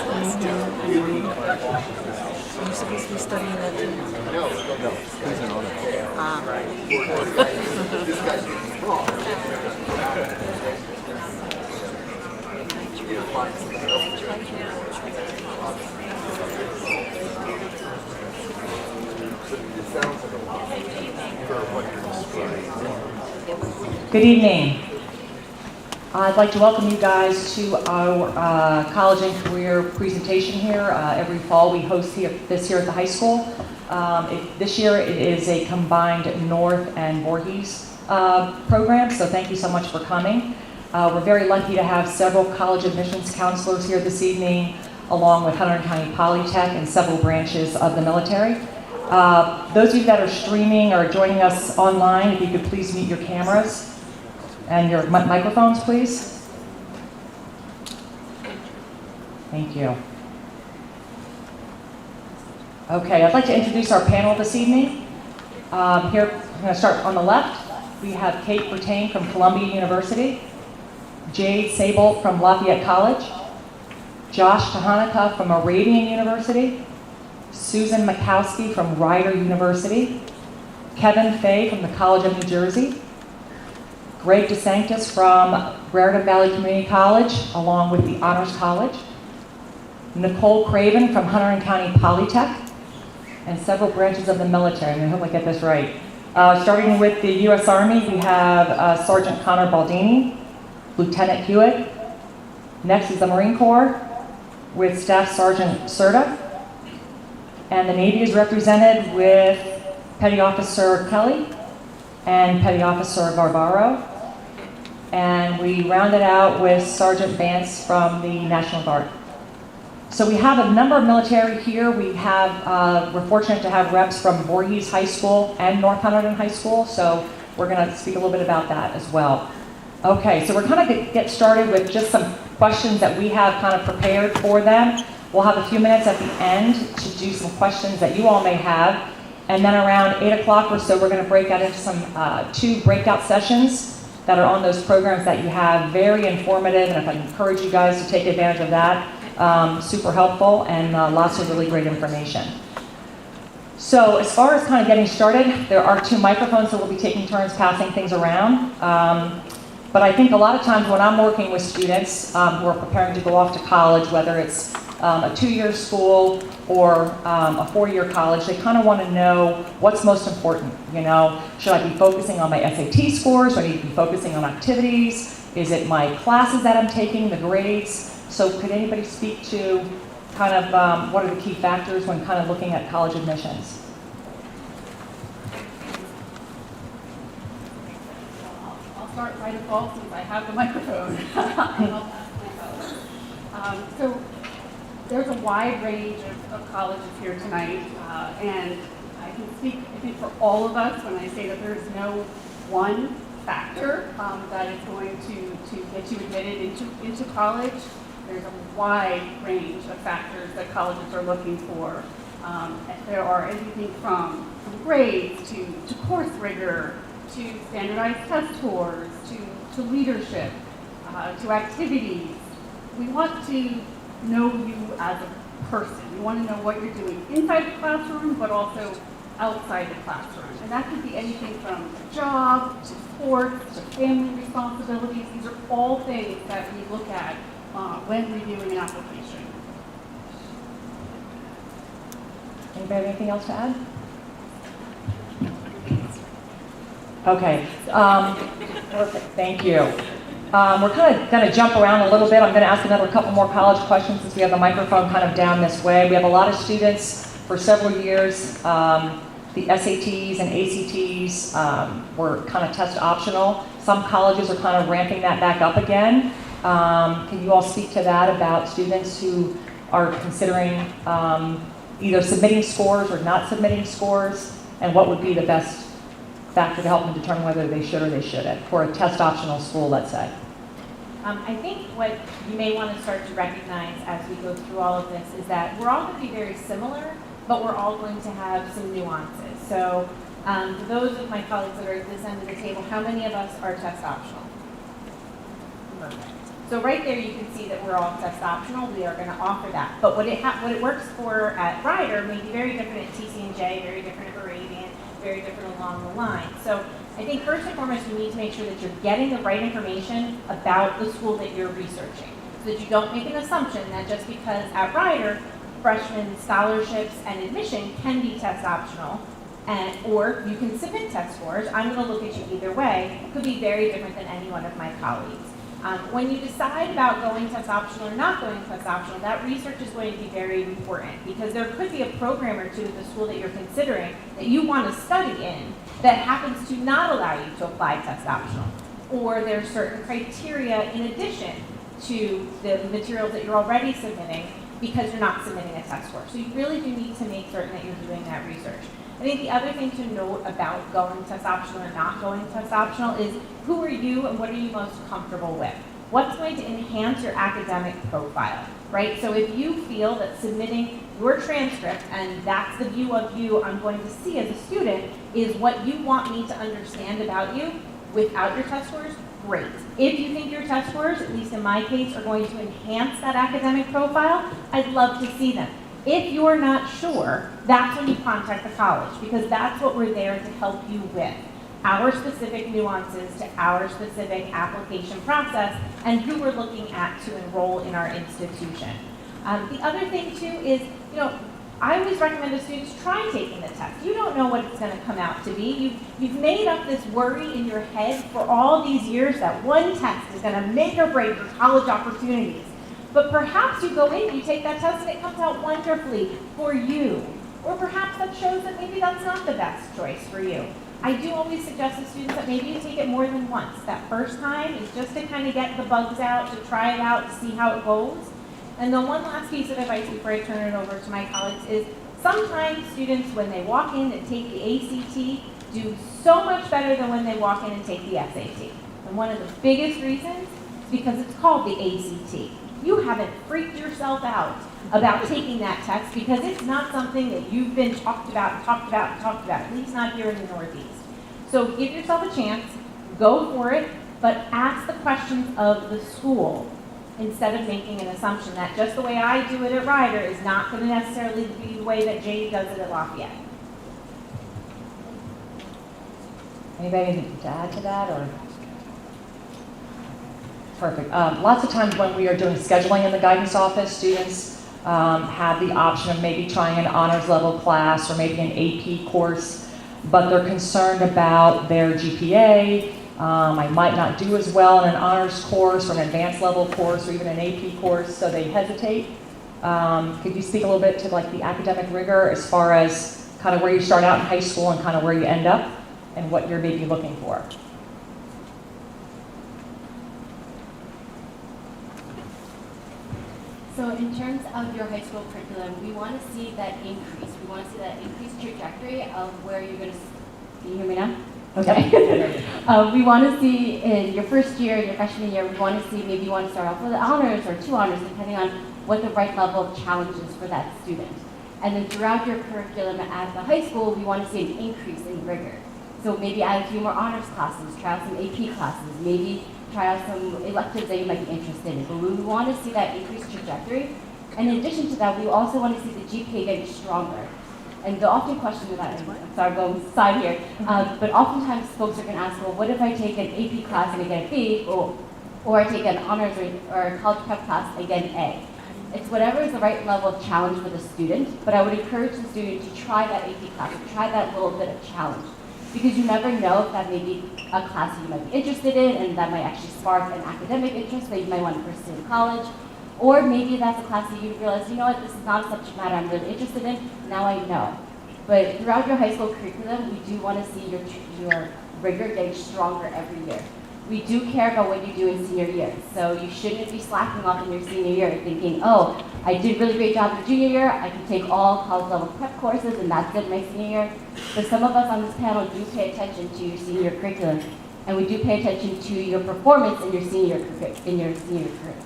You're supposed to be studying that too. No, he's an honor. Good evening. I'd like to welcome you guys to our college and career presentation here. Every fall we host this here at the high school. This year it is a combined North and Voorhees program, so thank you so much for coming. We're very lucky to have several college admissions counselors here this evening, along with Hunterdon County Polytech and several branches of the military. Those of you that are streaming or joining us online, if you could please mute your cameras and your microphones, please. Thank you. Okay, I'd like to introduce our panel this evening. Here, I'm going to start on the left. We have Kate Bertain from Columbia University, Jade Sable from Lafayette College, Josh Tahanaka from Arabian University, Susan Makowski from Rider University, Kevin Fay from the College of New Jersey, Greg DeSanctis from Raritan Valley Community College, along with the Honors College, Nicole Craven from Hunterdon County Polytech, and several branches of the military. I hope I get this right. Starting with the U.S. Army, we have Sergeant Connor Baldini, Lieutenant Hewitt. Next is the Marine Corps with Staff Sergeant Serta. And the Navy is represented with Petty Officer Kelly and Petty Officer Barbaro. And we round it out with Sergeant Vance from the National Guard. So we have a number of military here. We're fortunate to have reps from Voorhees High School and North Hunterdon High School, so we're going to speak a little bit about that as well. Okay, so we're kind of going to get started with just some questions that we have kind of prepared for them. We'll have a few minutes at the end to do some questions that you all may have. And then around 8 o'clock or so, we're going to break out into some 2 breakout sessions that are on those programs that you have. Very informative, and I encourage you guys to take advantage of that. Super helpful and lots of really great information. So as far as kind of getting started, there are 2 microphones, so we'll be taking turns passing things around. But I think a lot of times when I'm working with students who are preparing to go off to college, whether it's a 2-year school or a 4-year college, they kind of want to know what's most important. You know, should I be focusing on my SAT scores? Should I need to be focusing on activities? Is it my classes that I'm taking, the grades? So could anybody speak to kind of what are the key factors when kind of looking at college admissions? I'll start by default since I have the microphone. I'll pass my phone. So there's a wide range of colleges here tonight, and I can speak, I think, for all of us when I say that there's no one factor that is going to get you admitted into college. There's a wide range of factors that colleges are looking for. There are everything from grades to course rigor, to standardized test scores, to leadership, to activities. We want to know you as a person. We want to know what you're doing inside the classroom, but also outside the classroom. And that could be anything from a job, to sports, to family responsibilities. These are all things that we look at when reviewing an application. Anybody have anything else to add? Okay, perfect, thank you. We're kind of going to jump around a little bit. I'm going to ask another couple more college questions since we have the microphone kind of down this way. We have a lot of students for several years. The SATs and ACTs were kind of test optional. Some colleges are kind of ramping that back up again. Can you all speak to that about students who are considering either submitting scores or not submitting scores, and what would be the best factor to help them determine whether they should or they shouldn't for a test optional school, let's say? I think what you may want to start to recognize as we go through all of this is that we're all going to be very similar, but we're all going to have some nuances. So for those of my colleagues that are at this end of the table, how many of us are test optional? Perfect. So So right there, you can see that we're all test optional. We are going to offer that. But what it works for at Ryder may be very different at TC&J, very different at Moravian, very different along the line. So I think first and foremost, you need to make sure that you're getting the right information about the school that you're researching, so that you don't make an assumption that just because at Ryder, freshman scholarships and admission can be test optional, or you can submit test scores. I'm going to look at you either way. It could be very different than any one of my colleagues. When you decide about going test optional or not going test optional, that research is going to be very important, because there could be a program or two at the school that you're considering that you want to study in that happens to not allow you to apply test optional, or there's certain criteria in addition to the materials that you're already submitting because you're not submitting a test score. So you really do need to make certain that you're doing that research. I think the other thing to note about going test optional or not going test optional is who are you and what are you most comfortable with? What's going to enhance your academic profile, right? So if you feel that submitting your transcript, and that's the view of you I'm going to see as a student, is what you want me to understand about you without your test scores, great. If you think your test scores, at least in my case, are going to enhance that academic profile, I'd love to see them. If you're not sure, that's when you contact the college, because that's what we're there to help you with. Our specific nuances to our specific application process and who we're looking at to enroll in our institution. The other thing too is, I always recommend to students try taking the test. You don't know what it's going to come out to be. You've made up this worry in your head for all these years that one test is going to make or break your college opportunities. But perhaps you go in, you take that test, and it comes out wonderfully for you. Or perhaps that shows that maybe that's not the best choice for you. I do always suggest to students that maybe you take it more than once. That first time is just to kind of get the bugs out, to try it out, to see how it goes. And the one last piece of advice before I turn it over to my colleagues is sometimes students, when they walk in and take the ACT, do so much better than when they walk in and take the SAT. And one of the biggest reasons is because it's called the ACT. You haven't freaked yourself out about taking that test because it's not something that you've been talked about, at least not here in the Northeast. So give yourself a chance, go for it, but ask the questions of the school instead of making an assumption that just the way I do it at Ryder is not going to necessarily be the way that Jade does it at Lafayette. Anybody anything to add to that, or? Perfect. Lots of times when we are doing scheduling in the guidance office, students have the option of maybe trying an honors level class or maybe an AP course, but they're concerned about their GPA. I might not do as well in an honors course or an advanced level course or even an AP course, so they hesitate. Could you speak a little bit to like the academic rigor as far as kind of where you start out in high school and kind of where you end up and what you're maybe looking for? So in terms of your high school curriculum, we want to see that increase. We want to see that increased trajectory of where you're going to, can you hear me now? Okay. We want to see in your first year, your freshman year, we want to see maybe you want to start off with honors or 2 honors, depending on what the right level of challenge is for that student. And then throughout your curriculum at the high school, we want to see an increase in rigor. So maybe add a few more honors classes, try out some AP classes, maybe try out some electives that you might be interested in. But we want to see that increased trajectory. And in addition to that, we also want to see the GPA getting stronger. And the often question about, I'm sorry, I'm going side here, but oftentimes folks are going to ask, well, what if I take an AP class and I get a B, or I take an honors or a college prep class and I get an A? It's whatever is the right level of challenge for the student, but I would encourage the student to try that AP class, to try that little bit of challenge. Because you never know if that may be a class you might be interested in and that might actually spark an academic interest that you might want to pursue in college. Or maybe that's a class that you realize, you know what, this is not a subject matter I'm really interested in, now I know. But throughout your high school curriculum, we do want to see your rigor getting stronger every year. We do care about what you do in senior year, so you shouldn't be slacking off in your senior year thinking, oh, I did a really great job in junior year, I can take all college level prep courses and that's good in my senior year. But some of us on this panel do pay attention to your senior curriculum, and we do pay attention to your performance in your senior curriculum.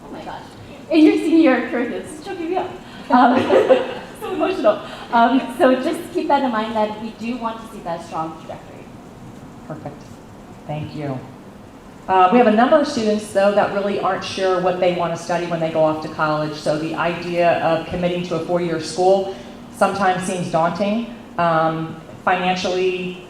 Oh my gosh, in your senior curriculum, this is choking me up. So emotional. So just keep that in mind that we do want to see that strong trajectory. Perfect. Thank you. We have a number of students, though, that really aren't sure what they want to study when they go off to college. So the idea of committing to a four-year school sometimes seems daunting. Financially,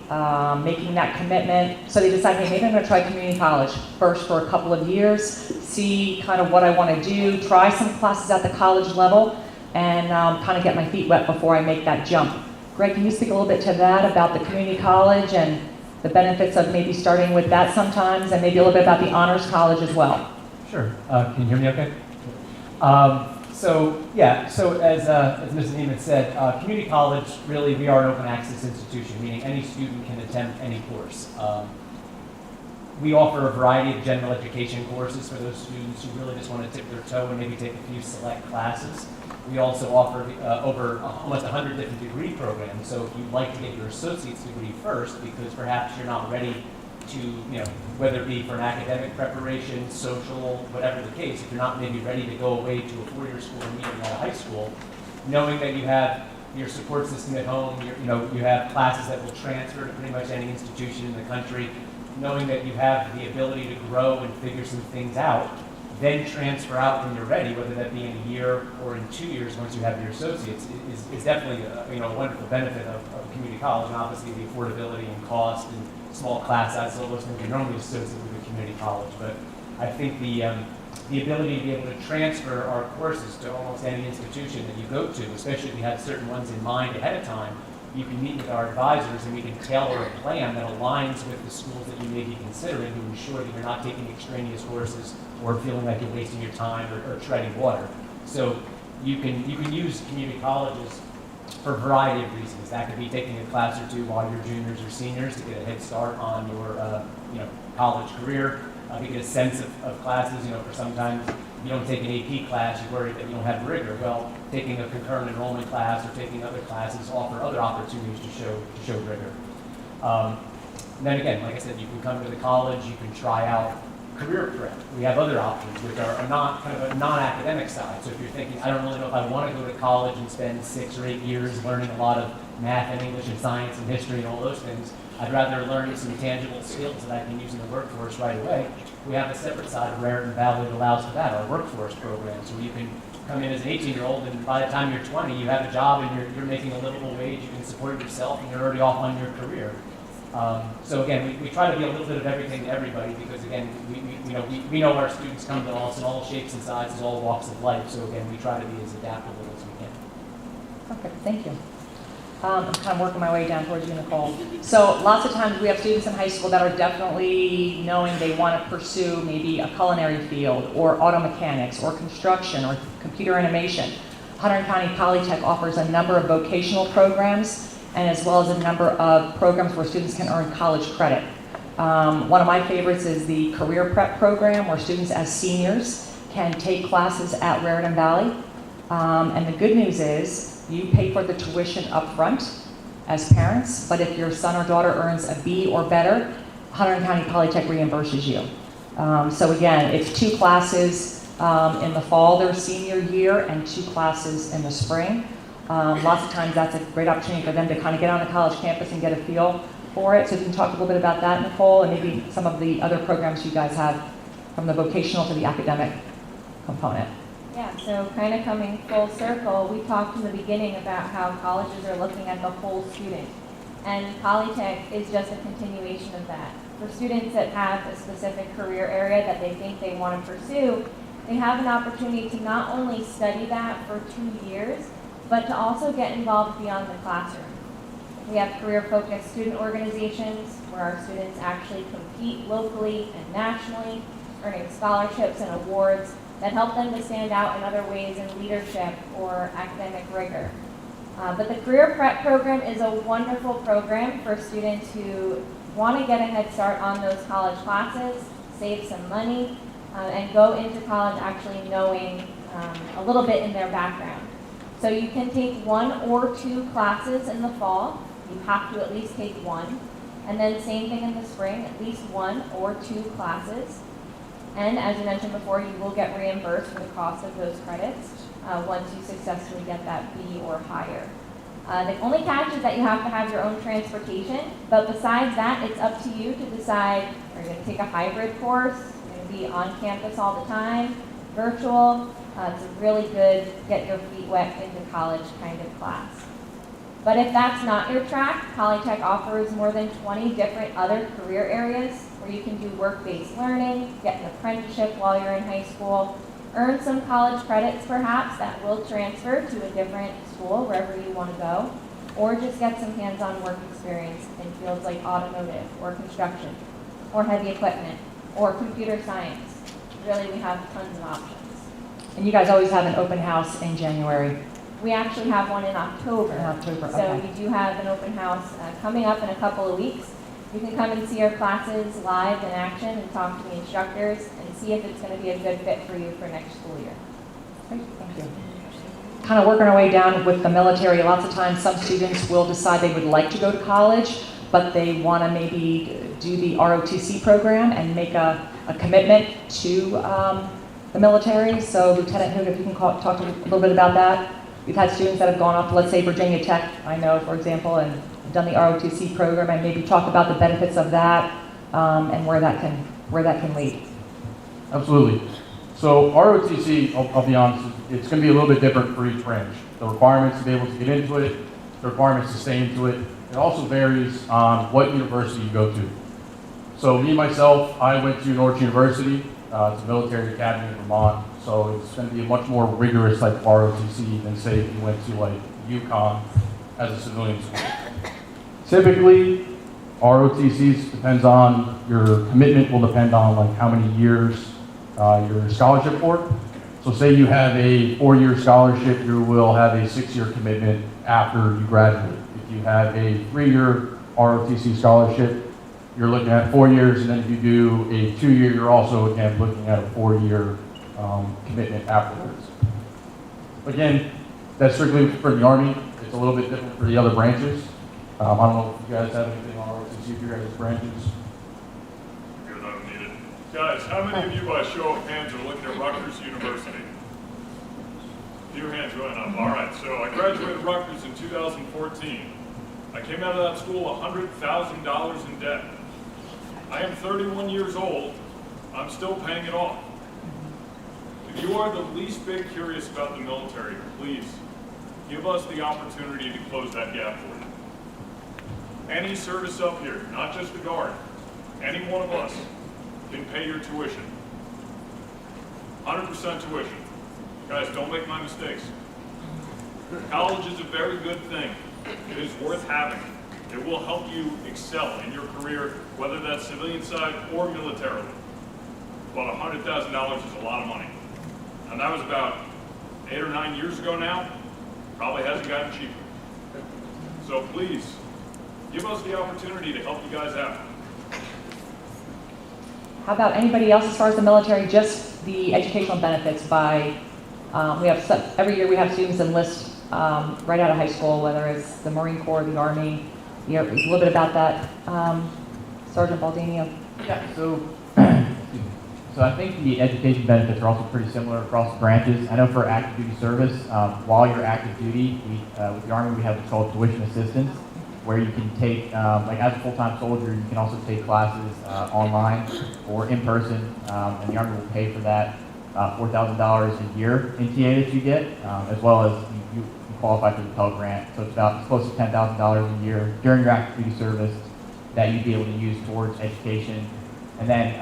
making that commitment. So they decide, hey, maybe I'm going to try community college first for a couple of years, see kind of what I want to do, try some classes at the college level, and kind of get my feet wet before I make that jump. Greg, can you speak a little bit to that about the community college and the benefits of maybe starting with that sometimes, and maybe a little bit about the honors college as well? Sure. Can you hear me okay? So as Ms. Neiman said, community college, really, we are an open access institution, meaning any student can attempt any course. We offer a variety of general education courses for those students who really just want to dip their toe and maybe take a few select classes. We also offer over almost 100 different degree programs. So if you'd like to get your associate's degree first, because perhaps you're not ready to, whether it be for an academic preparation, social, whatever the case, if you're not maybe ready to go away to a four-year school immediately out of high school, knowing that you have your support system at home, you have classes that will transfer to pretty much any institution in the country, knowing that you have the ability to grow and figure some things out, then transfer out when you're ready, whether that be in a year or in 2 years once you have your associates, is definitely a wonderful benefit of community college, and obviously the affordability and cost and small class size, all those things are normally associated with a community college. But I think the ability to be able to transfer our courses to almost any institution that you go to, especially if you have certain ones in mind ahead of time, you can meet with our advisors and we can tailor a plan that aligns with the schools that you may be considering to ensure that you're not taking extraneous courses or feeling like you're wasting your time or treading water. So you can use community colleges for a variety of reasons. That could be taking a class or two while you're juniors or seniors to get a head start on your college career. To get a sense of classes. For sometimes you don't take an AP class, you worry that you don't have rigor. Well, taking a concurrent enrollment class or taking other classes offer other opportunities to show rigor. Then again, like I said, you can come to the college, you can try out career prep. We have other options which are not kind of a non-academic side. So if you're thinking, I don't really know if I want to go to college and spend 6 or 8 years learning a lot of math and English and science and history and all those things, I'd rather learn some tangible skills that I can use in the workforce right away. We have a separate side of Raritan Valley that allows for that, our workforce program. So you can come in as an 18-year-old, and by the time you're 20, you have a job and you're making a livable wage, you can support yourself, and you're already off on your career. So again, we try to be a little bit of everything to everybody because again, we know our students come to us in all shapes and sizes, all walks of life. So again, we try to be as adaptable as we can. Okay, thank you. I'm kind of working my way down towards you, Nicole. So lots of times we have students in high school that are definitely knowing they want to pursue maybe a culinary field or auto mechanics or construction or computer animation. Hunterdon County Polytech offers a number of vocational programs and as well as a number of programs where students can earn college credit. One of my favorites is the career prep program where students as seniors can take classes at Raritan Valley. And the good news is you pay for the tuition up front as parents, but if your son or daughter earns a B or better, Hunterdon County Polytech reimburses you. So again, it's 2 classes in the fall, their senior year, and 2 classes in the spring. Lots of times that's a great opportunity for them to kind of get on the college campus and get a feel for it. So if you can talk a little bit about that, Nicole, and maybe some of the other programs you guys have from the vocational to the academic component. Yeah, so kind of coming full circle, we talked in the beginning about how colleges are looking at the whole student. And Polytech is just a continuation of that. For students that have a specific career area that they think they want to pursue, they have an opportunity to not only study that for 2 years, but to also get involved beyond the classroom. We have career-focused student organizations where our students actually compete locally and nationally, earning scholarships and awards that help them to stand out in other ways in leadership or academic rigor. But the Career Prep program is a wonderful program for students who want to get a head start on those college classes, save some money, and go into college actually knowing a little bit in their background. So you can take 1 or 2 classes in the fall. You have to at least take 1. And then same thing in the spring, at least 1 or 2 classes. And as you mentioned before, you will get reimbursed for the cost of those credits once you successfully get that B or higher. The only catch is that you have to have your own transportation, but besides that, it's up to you to decide, are you going to take a hybrid course, you're going to be on campus all the time, virtual. It's a really good get your feet wet into college kind of class. But if that's not your track, Polytech offers more than 20 different other career areas where you can do work-based learning, get an apprenticeship while you're in high school, earn some college credits perhaps that will transfer to a different school wherever you want to go, or just get some hands-on work experience in fields like automotive or construction or heavy equipment or computer science. Really, we have tons of options. And you guys always have an open house in January. We actually have one in October. In October, So okay. we do have an open house coming up in a couple of weeks. You can come and see our classes live in action and talk to the instructors and see if it's going to be a good fit for you for next school year. Great, thank you. Kind of working our way down with the military. Lots of times some students will decide they would like to go to college, but they want to maybe do the ROTC program and make a commitment to the military. So Lieutenant Hood, if you can talk a little bit about that. We've had students that have gone off to, let's say, Virginia Tech, I know, for example, and done the ROTC program, and maybe talk about the benefits of that and where that can lead. Absolutely. So ROTC, I'll be honest, it's going to be a little bit different for each branch. The requirements to be able to get into it, the requirements to stay into it. It also varies on what university you go to. So me, myself, I went to Norwich University. It's a military academy in Vermont. So it's going to be a much more rigorous type of ROTC than, say, if you went to like UConn as a civilian school. Typically, ROTCs depends on your commitment will depend on like how many years your scholarship for. So say you have a 4-year scholarship, you will have a 6-year commitment after you graduate. If you have a 3-year ROTC scholarship, you're looking at 4 years, and then if you do a 2-year, you're also again looking at a 4-year commitment afterwards. Again, that's strictly for the Army. It's a little bit different for the other branches. I don't know if you guys have anything on ROTC for your guys' branches. Good, I don't need it. Guys, how many of you by show of hands are looking at Rutgers University? A few hands going up. All right, so I graduated Rutgers in 2014. I came out of that school $100,000 in debt. I am 31 years old. I'm still paying it off. If you are the least bit curious about the military, please give us the opportunity to close that gap for you. Any service up here, not just the Guard, any one of us can pay your tuition. 100% tuition. Guys, don't make my mistakes. College is a very good thing. It is worth having. It will help you excel in your career, whether that's civilian side or militarily. But $100,000 is a lot of money. And that was about 8 or 9 years ago now. Probably hasn't gotten cheaper. So please, give us the opportunity to help you guys out. How about anybody else as far as the military, just the educational benefits by, every year we have students enlist right out of high school, whether it's the Marine Corps, the Army. You know, a little bit about that, Sergeant Baldini. Yeah, so I think the education benefits are also pretty similar across the branches. I know for active duty service, while you're active duty, with the Army we have what's called tuition assistance, where you can take, like as a full-time soldier, you can also take classes online or in person, and the Army will pay for that $4,000 a year in TA that you get, as well as you qualify for the Pell Grant. So it's close to $10,000 a year during your active duty service that you'd be able to use towards education. And then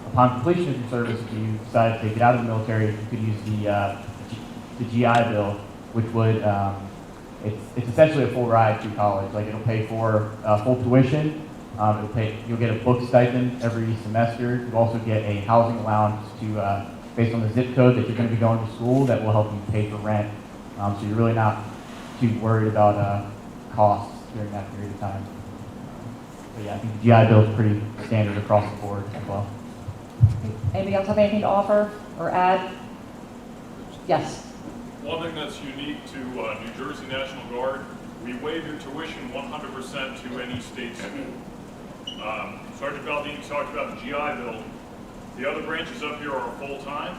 upon completion of your service, if you decide to get out of the military, you could use the GI Bill, which would, it's essentially a full ride to college. Like it'll pay for full tuition, you'll get a book stipend every semester. You'll also get a housing allowance based on the zip code that you're going to be going to school that will help you pay for rent. So you're really not too worried about costs during that period of time. But yeah, I think the GI Bill is pretty standard across the board as well. Anybody else have anything to offer or add? Yes. One thing that's unique to New Jersey National Guard, we waive your tuition 100% to any state school. Sergeant Baldini talked about the GI Bill. The other branches up here are full-time,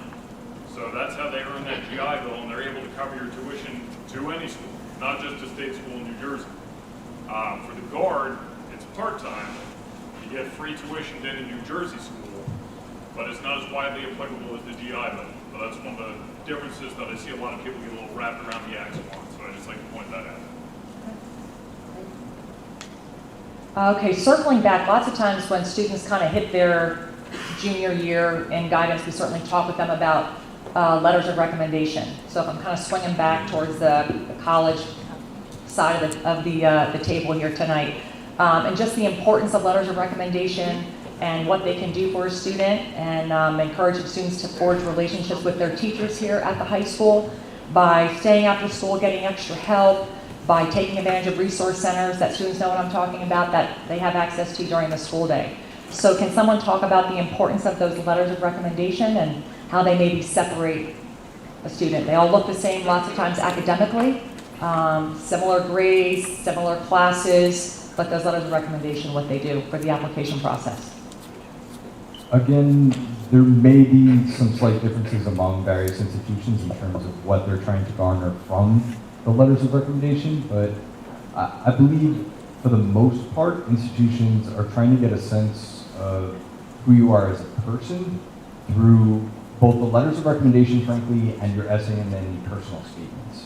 so that's how they earn that GI Bill, and they're able to cover your tuition to any school, not just a state school in New Jersey. For the guard, it's part-time. You get free tuition to any New Jersey school, but it's not as widely applicable as the GI Bill. So that's one of the differences that I see a lot of people get a little wrapped around the axle on. So I just like to point that out. Okay, circling back, lots of times when students kind of hit their junior year in guidance, we certainly talk with them about letters of recommendation. So if I'm kind of swinging back towards the college side of the table here tonight, and just the importance of letters of recommendation and what they can do for a student, and encouraging students to forge relationships with their teachers here at the high school by staying after school, getting extra help, by taking advantage of resource centers that students know what I'm talking about, that they have access to during the school day. So can someone talk about the importance of those letters of recommendation and how they maybe separate a student? They all look the same lots of times academically, similar grades, similar classes, but those letters of recommendation, what they do for the application process. Again, there may be some slight differences among various institutions in terms of what they're trying to garner from the letters of recommendation, but I believe for the most part, institutions are trying to get a sense of who you are as a person through both the letters of recommendation, frankly, and your essay and then personal statements.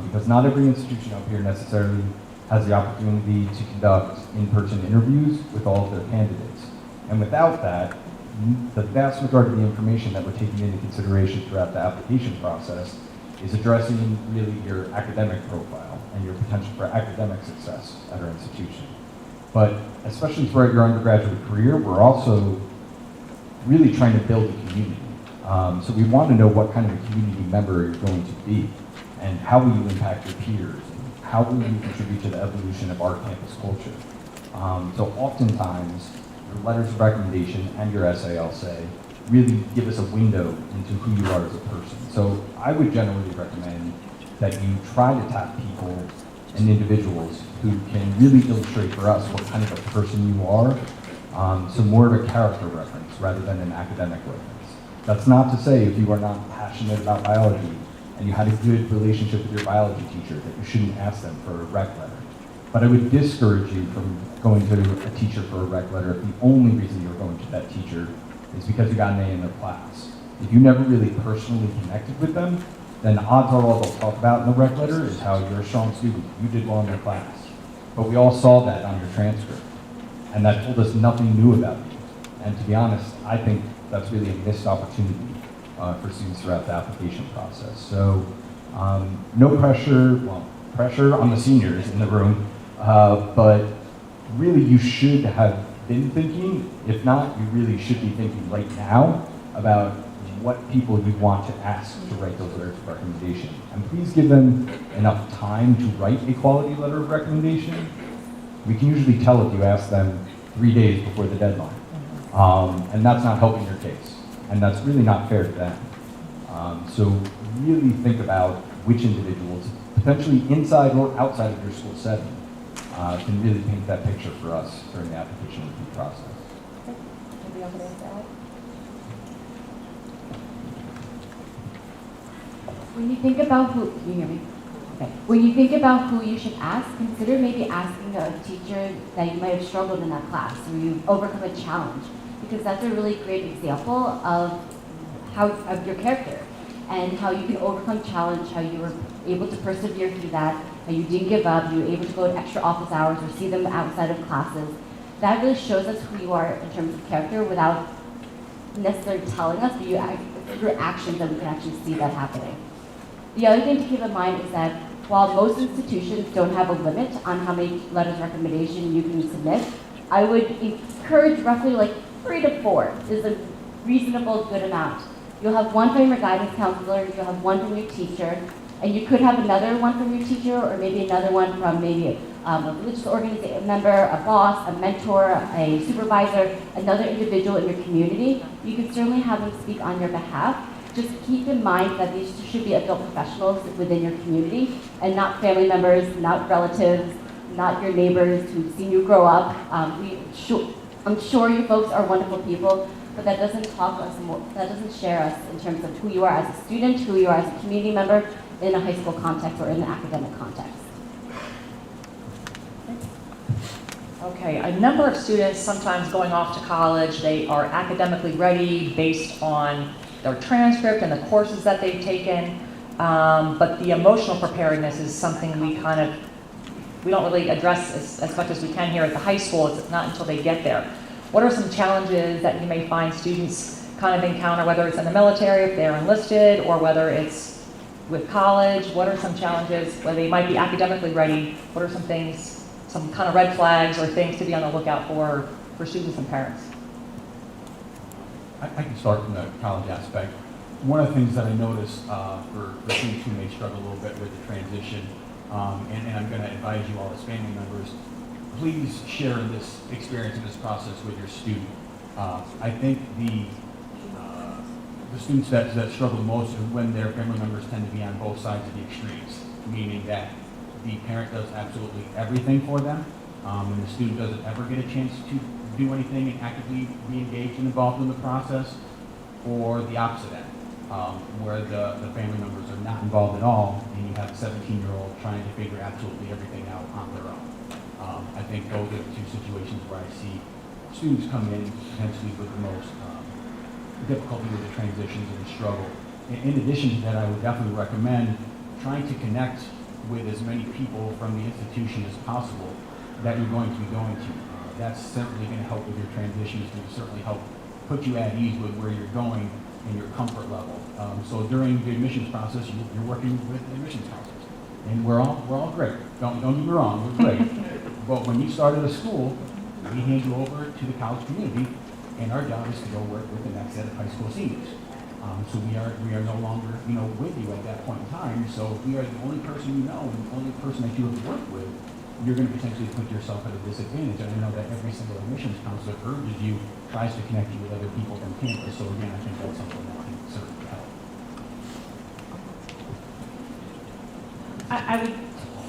Because not every institution up here necessarily has the opportunity to conduct in-person interviews with all of their candidates. And without that, the vast majority of the information that we're taking into consideration throughout the application process is addressing really your academic profile and your potential for academic success at our institution. But especially throughout your undergraduate career, we're also really trying to build a community. So we want to know what kind of a community member you're going to be, and how will you impact your peers, and how will you contribute to the evolution of our campus culture. So oftentimes, your letters of recommendation and your essay, I'll say, really give us a window into who you are as a person. So I would generally recommend that you try to tap people and individuals who can really illustrate for us what kind of a person you are, so more of a character reference rather than an academic reference. That's not to say if you are not passionate about biology and you had a good relationship with your biology teacher that you shouldn't ask them for a rec letter. But I would discourage you from going to a teacher for a rec letter if the only reason you're going to that teacher is because you got an A in their class. If you never really personally connected with them, then odds are all they'll talk about in the rec letter is how you're a strong student, you did well in their class. But we all saw that on your transcript, and that told us nothing new about you. And to be honest, I think that's really a missed opportunity for students throughout the application process. So no pressure, well, pressure on the seniors in the room, but really you should have been thinking. If not, you really should be thinking right now about what people you want to ask to write those letters of recommendation. And please give them enough time to write a quality letter of recommendation. We can usually tell if you ask them 3 days before the deadline. And that's not helping your case. And that's really not fair to them. So really think about which individuals, potentially inside or outside of your school setting, can really paint that picture for us during the application review process. Anybody else want to add? When you think about who, can you hear me? Okay. When you think about who you should ask, consider maybe asking a teacher that you might have struggled in that class, or you've overcome a challenge, because that's a really great example of your character and how you can overcome challenge, how you were able to persevere through that, how you didn't give up, you were able to go to extra office hours or see them outside of classes. That really shows us who you are in terms of character without necessarily telling us, but through actions that we can actually see that happening. The other thing to keep in mind is that while most institutions don't have a limit on how many letters of recommendation you can submit, I would encourage roughly like 3 to 4 is a reasonable good amount. You'll have one from your guidance counselor, you'll have one from your teacher, and you could have another one from your teacher, or maybe another one from maybe a religious organization member, a boss, a mentor, a supervisor, another individual in your community. You can certainly have them speak on your behalf. Just keep in mind that these should be adult professionals within your community and not family members, not relatives, not your neighbors who've seen you grow up. I'm sure you folks are wonderful people, but that doesn't share us in terms of who you are as a student, who you are as a community member in a high school context or in an academic context. Okay, a number of students sometimes going off to college, they are academically ready based on their transcript and the courses that they've taken, but the emotional preparedness is something we don't really address as much as we can here at the high school. It's not until they get there. What are some challenges that you may find students kind of encounter, whether it's in the military, if they're enlisted, or whether it's with college? What are some challenges, whether they might be academically ready? What are some things, some kind of red flags or things to be on the lookout for students and parents? I can start from the college aspect. One of the things that I noticed for students who may struggle a little bit with the transition, and I'm going to advise you all as family members, please share this experience and this process with your student. I think the students that struggle most are when their family members tend to be on both sides of the extremes, meaning that the parent does absolutely everything for them, and the student doesn't ever get a chance to do anything and actively be engaged and involved in the process, or the opposite end, where the family members are not involved at all, and you have a 17-year-old trying to figure absolutely everything out on their own. I think those are the two situations where I see students come in potentially with the most difficulty with the transitions and the struggle. In addition to that, I would definitely recommend trying to connect with as many people from the institution as possible that you're going to be going to. That's certainly going to help with your transition. It's going to certainly help put you at ease with where you're going and your comfort level. So during the admissions process, you're working with the admissions counselors, and we're all great. Don't get me wrong, we're great. But when you start at a school, we hand you over to the college community, and our job is to go work with the next set of high school seniors. So we are no longer with you at that point in time. So if we are the only person you know and the only person that you have worked with, you're going to potentially put yourself at a disadvantage. And I know that every single admissions counselor urges you, tries to connect you with other people from campus. So again, I think that's something that can certainly help. I would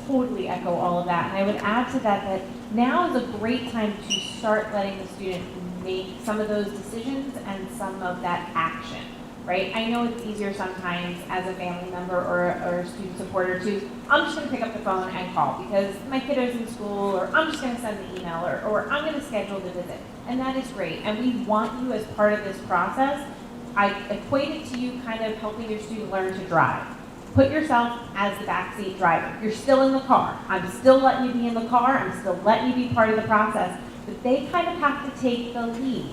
totally echo all of that, and I would add to that now is a great time to start letting the student make some of those decisions and some of that action, right? I know it's easier sometimes as a family member or a student supporter to, I'm just going to pick up the phone and call because my kiddo's in school, or I'm just going to send the email, or I'm going to schedule the visit. And that is great, and we want you as part of this process. I equate it to you kind of helping your student learn to drive. Put yourself as the backseat driver. You're still in the car. I'm still letting you be in the car. I'm still letting you be part of the process. But they kind of have to take the lead.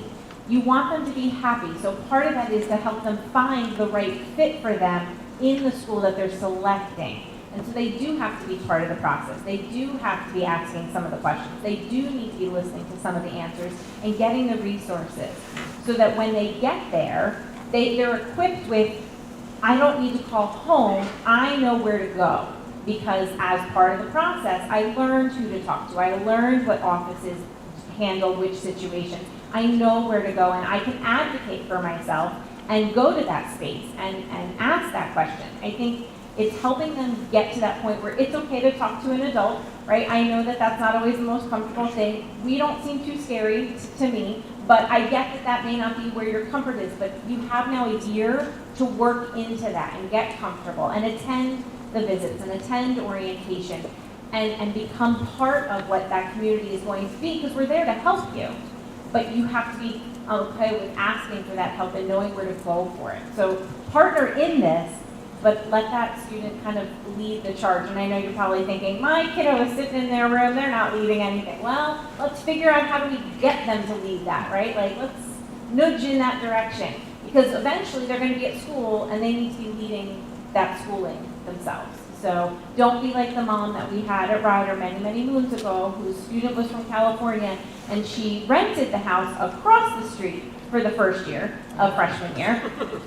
You want them to be happy. So part of that is to help them find the right fit for them in the school that they're selecting. And so they do have to be part of the process. They do have to be asking some of the questions. They do need to be listening to some of the answers and getting the resources so that when they get there, they're equipped with, I don't need to call home, I know where to go. Because as part of the process, I learned who to talk to. I learned what offices handle which situations. I know where to go, and I can advocate for myself and go to that space and ask that question. I think it's helping them get to that point where it's okay to talk to an adult, right? I know that that's not always the most comfortable thing. We don't seem too scary to me, but I get that that may not be where your comfort is, but you have now a year to work into that and get comfortable and attend the visits and attend orientation and become part of what that community is going to be, because we're there to help you. But you have to be okay with asking for that help and knowing where to go for it. So partner in this, but let that student kind of lead the charge. And I know you're probably thinking, my kiddo is sitting in their room, they're not leading anything. Well, let's figure out how do we get them to lead that, right? Like, let's nudge in that direction. Because eventually they're going to be at school and they need to be leading that schooling themselves. So don't be like the mom that we had at Ryder many, many moons ago, whose student was from California, and she rented the house across the street for the first year of freshman year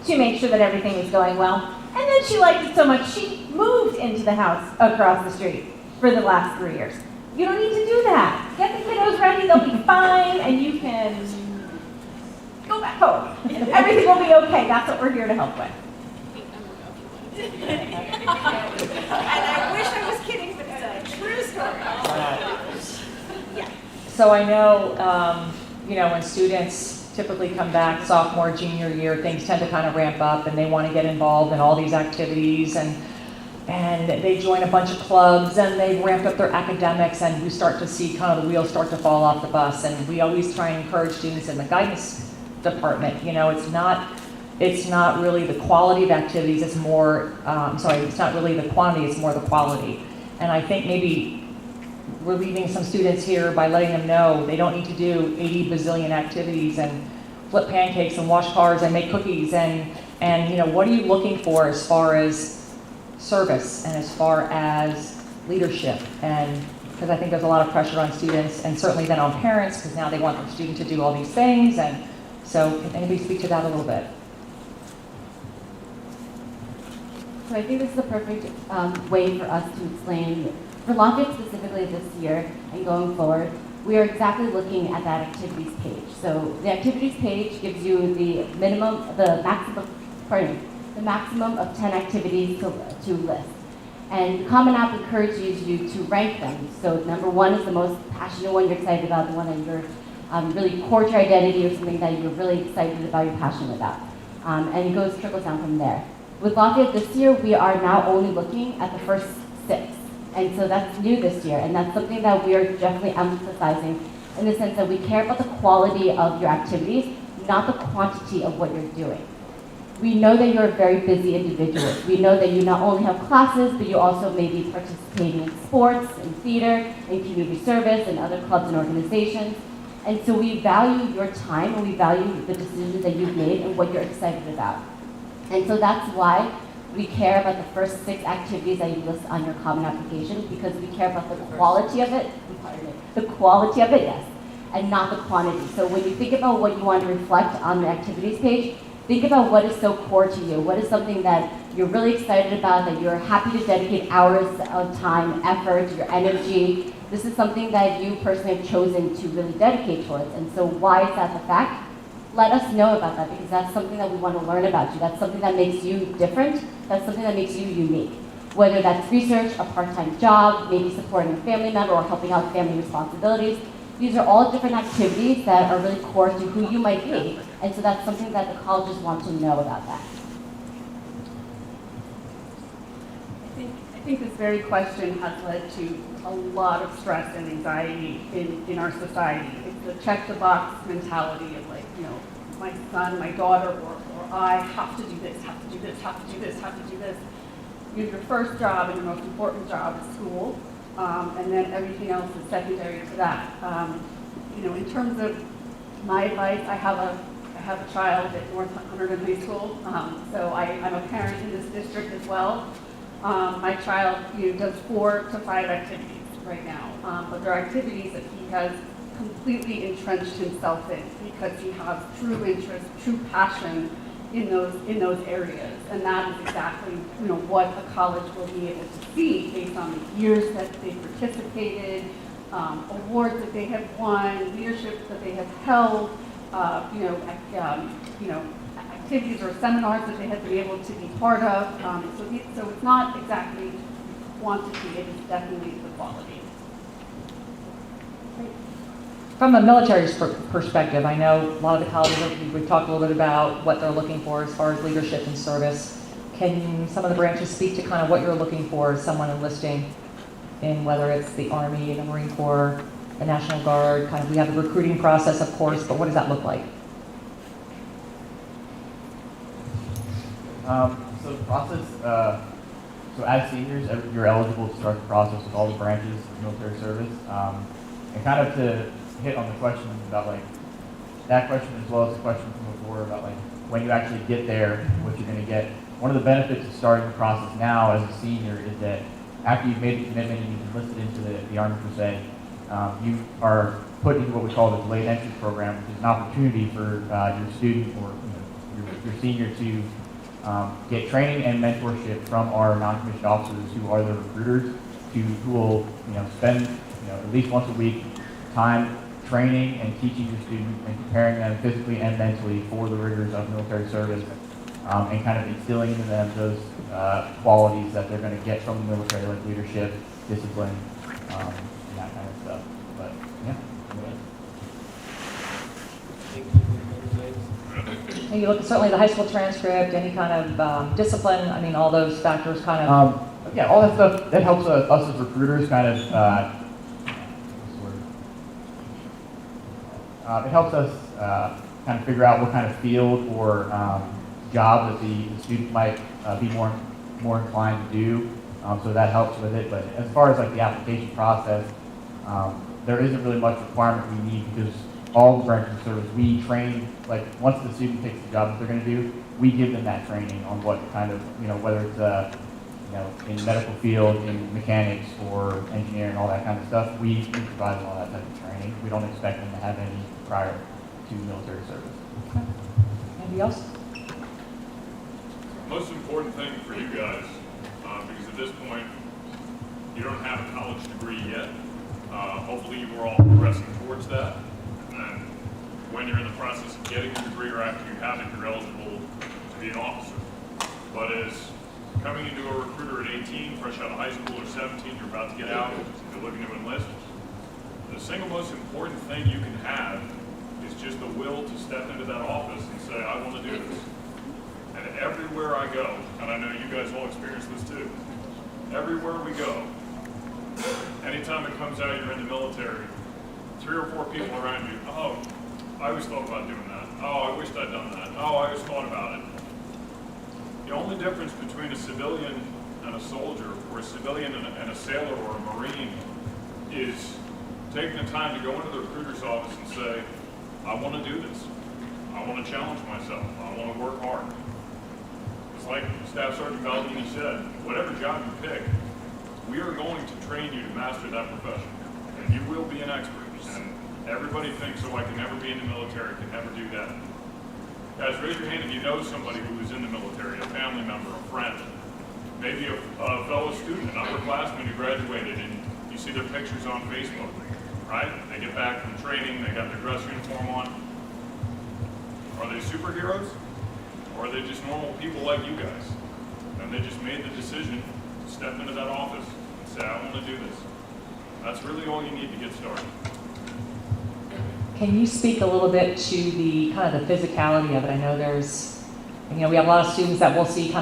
to make sure that everything was going well. And then she liked it so much, she moved into the house across the street for the last 3 years. You don't need to do that. Get the kiddos ready, they'll be fine, and you can go back home. Everything will be okay. That's what we're here to help with. And I wish I was kidding, but it's a true story. Yeah. So I know, when students typically come back sophomore, junior year, things tend to kind of ramp up and they want to get involved in all these activities. And and they join a bunch of clubs and they ramp up their academics, and we start to see kind of the wheels start to fall off the bus. And we always try and encourage students in the guidance department. You know, it's not really the quality of activities, it's more, it's not really the quantity, it's more the quality. And I think maybe we're leaving some students here by letting them know they don't need to do 80 bazillion activities and flip pancakes and wash cars and make cookies, and you know, what are you looking for as far as service and as far as leadership? And because I think there's a lot of pressure on students, and certainly then on parents, because now they want their student to do all these things. And so can anybody speak to that a little bit? So I think this is the perfect way for us to explain, for Lafayette specifically this year and going forward, we are exactly looking at that activities page. So the activities page gives you the maximum of 10 activities to list. And the Common App encourages you to rank them. So number 1 is the most passionate one you're excited about, the one that you're really core to your identity, or something that you're really excited about, you're passionate about. And it trickles down from there. With Lafayette this year, we are now only looking at the first 6. And so that's new this year, and that's something that we are definitely emphasizing, in the sense that we care about the quality of your activities, not the quantity of what you're doing. We know that you're very busy individuals. We know that you not only have classes, but you also may be participating in sports, in theater, in community service, and other clubs and organizations. And so we value your time, and we value the decisions that you've made and what you're excited about. And so that's why we care about the first 6 activities that you list on your Common application, because we care about the quality of it, the quality of it, yes, and not the quantity. So when you think about what you want to reflect on the activities page, think about what is so core to you. What is something that you're really excited about, that you're happy to dedicate hours of time, effort, your energy. This is something that you personally have chosen to really dedicate towards. And so why is that the fact? Let us know about that, because that's something that we want to learn about you. That's something that makes you different. That's something that makes you unique. Whether that's research, a part-time job, maybe supporting a family member or helping out family responsibilities. These are all different activities that are really core to who you might be. And so that's something that the colleges want to know about that. I think this very question has led to a lot of stress and anxiety in our society. It's the check the box mentality of, like, you know, my son, my daughter, or I have to do this, have to do this, have to do this, have to do this. Your first job and your most important job is school, and then everything else is secondary to that. You know, in terms of my advice, I have a child at North Hunterdon High School, so I'm a parent in this district as well. My child, does 4 to 5 activities right now, but there are activities that he has completely entrenched himself in, because he has true interest, true passion in those areas, and that is exactly what a college will be able to see based on the years that they participated, awards that they have won, leadership that they have held, activities or seminars that they have been able to be part of. So it's not exactly quantity; it is definitely the quality. From a military perspective, I know a lot of the colleges, we've talked a little bit about what they're looking for as far as leadership and service. Can some of the branches speak to kind of what you're looking for as someone enlisting in, whether it's the Army, the Marine Corps, the National Guard? Kind of, we have the recruiting process, of course, but what does that look like? So the process, so as seniors, you're eligible to start the process with all the branches of military service. And kind of to hit on the question about, like, that question, as well as the question from before about, like, when you actually get there, what you're going to get. One of the benefits of starting the process now as a senior is that after you've made the commitment and you've enlisted into the Army per se, you are put into what we call the delayed entry program, which is an opportunity for your student or your senior to get training and mentorship from our non-commissioned officers, who are the recruiters, who will spend at least once a week time training and teaching your student and preparing them physically and mentally for the rigors of military service, and kind of instilling into them those qualities that they're going to get from the military, like leadership, discipline, and that kind of stuff. But yeah. And you look at certainly the high school transcript, any kind of discipline, I mean, all those factors kind of yeah, all that stuff, that helps us as recruiters kind of, it helps us kind of figure out what kind of field or job that the student might be more inclined to do. So that helps with it. But as far as like the application process, there isn't really much requirement we need because all the branches of service, we train, like once the student takes the job that they're going to do, we give them that training on what kind of, whether it's in medical field, in mechanics or engineering, all that kind of stuff, we provide them all that type of training. We don't expect them to have any prior to military service. Okay. Anybody else? Most important thing for you guys, because at this point, you don't have a college degree yet. Hopefully you are all progressing towards that. And when you're in the process of getting your degree or after you have it, you're eligible to be an officer. But as coming into a recruiter at 18, fresh out of high school, or 17, you're about to get out, you're looking to enlist, the single most important thing you can have is just the will to step into that office and say, I want to do this. And everywhere I go, and I know you guys all experience this too, everywhere we go, anytime it comes out you're in the military, 3 or 4 people around you, oh, I always thought about doing that. Oh, I wished I'd done that. Oh, I always thought about it. The only difference between a civilian and a soldier, or a civilian and a sailor or a Marine, is taking the time to go into the recruiter's office and say, I want to do this. I want to challenge myself. I want to work hard. It's like Staff Sergeant Baldini said, whatever job you pick, we are going to train you to master that profession. And you will be an expert. And everybody thinks, oh, I can never be in the military, can never do that. Guys, raise your hand if you know somebody who was in the military, a family member, a friend, maybe a fellow student, an upperclassman who graduated, and you see their pictures on Facebook, right? They get back from training, they got their dress uniform on. Are they superheroes? Or are they just normal people like you guys? And they just made the decision to step into that office and say, I want to do this. That's really all you need to get started. Can you speak a little bit to the kind of the physicality of it? I know there's, we have a lot of students that we'll see kind of